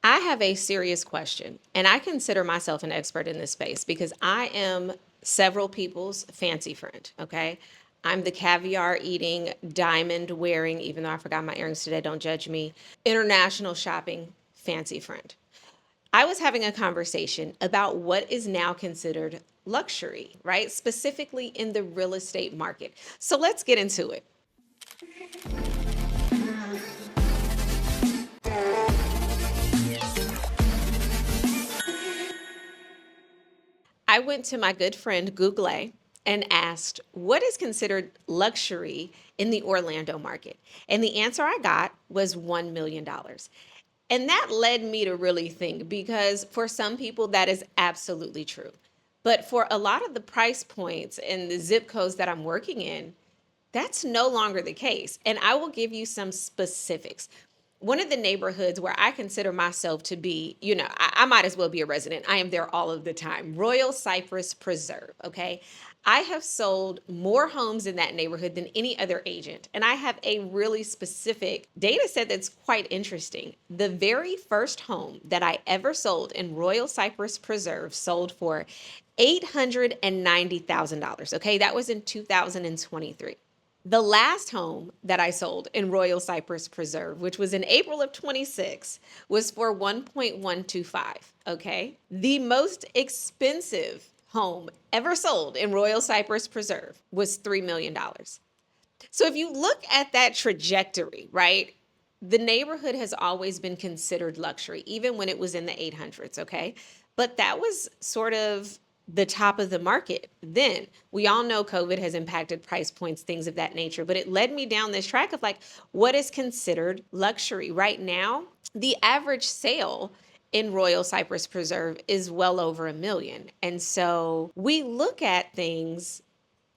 I have a serious question, and I consider myself an expert in this space because I am several people's fancy friend, okay? I'm the caviar eating, diamond wearing, even though I forgot my earrings today, don't judge me, international shopping fancy friend. I was having a conversation about what is now considered luxury, right? Specifically in the real estate market. So let's get into it. I went to my good friend Google and asked, what is considered luxury in the Orlando market? And the answer I got was $1 million. dollars. And that led me to really think because for some people, that is absolutely true. But for a lot of the price points and the zip codes that I'm working in, that's no longer the case. And I will give you some specifics. One of the neighborhoods where I consider myself to be, I might as well be a resident. I am there all of the time. Royal Cypress Preserve, okay? I have sold more homes in that neighborhood than any other agent. And I have a really specific data set that's quite interesting. The very first home that I ever sold in Royal Cypress Preserve sold for $890,000, okay? That was in 2023. The last home that I sold in Royal Cypress Preserve, which was in April of 26, was for 1.125, okay? The most expensive home ever sold in Royal Cypress Preserve was $3 million. dollars. So if you look at that trajectory, right? The neighborhood has always been considered luxury, even when it was in the 800s, okay? But that was sort of the top of the market then. We all know COVID has impacted price points, things of that nature, but it led me down this track of like, what is considered luxury? Right now, the average sale in Royal Cypress Preserve is well over $1 million. And so we look at things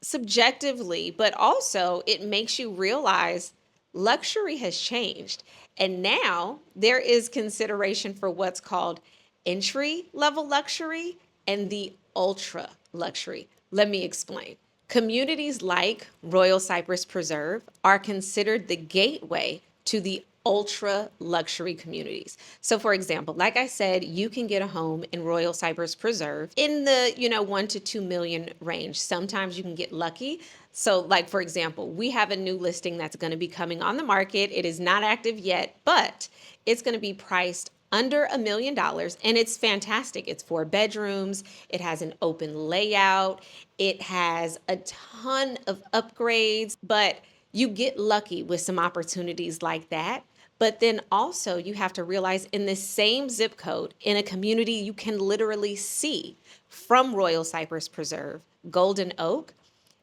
subjectively, but also it makes you realize luxury has changed. And now there is consideration for what's called entry level luxury and the ultra luxury. Let me explain. Communities like Royal Cypress Preserve are considered the gateway to the ultra luxury communities. So for example, like I said, you can get a home in Royal Cypress Preserve in the, 1 to 2 million range. Sometimes you can get lucky. So like for example, we have a new listing that's going to be coming on the market. It is not active yet, but it's going to be priced under $1 million and it's fantastic. It's 4 bedrooms. It has an open layout. It has a ton of upgrades, but you get lucky with some opportunities like that. But then also you have to realize in the same zip code in a community you can literally see from Royal Cypress Preserve, Golden Oak,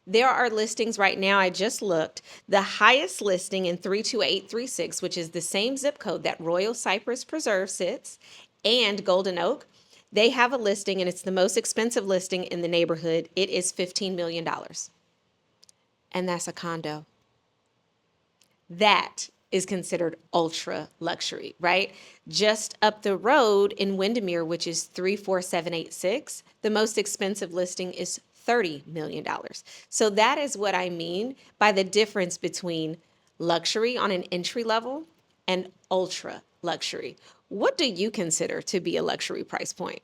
there are listings right now. I just looked. The highest listing in 32836, which is the same zip code that Royal Cypress Preserve sits, and Golden Oak, they have a listing and it's the most expensive listing in the neighborhood. It is $15 million. dollars. And that's a condo. That is considered ultra luxury, right? Just up the road in Windermere, which is 34786, the most expensive listing is $30 million. dollars. So that is what I mean by the difference between luxury on an entry level and ultra luxury. What do you consider to be a luxury price point?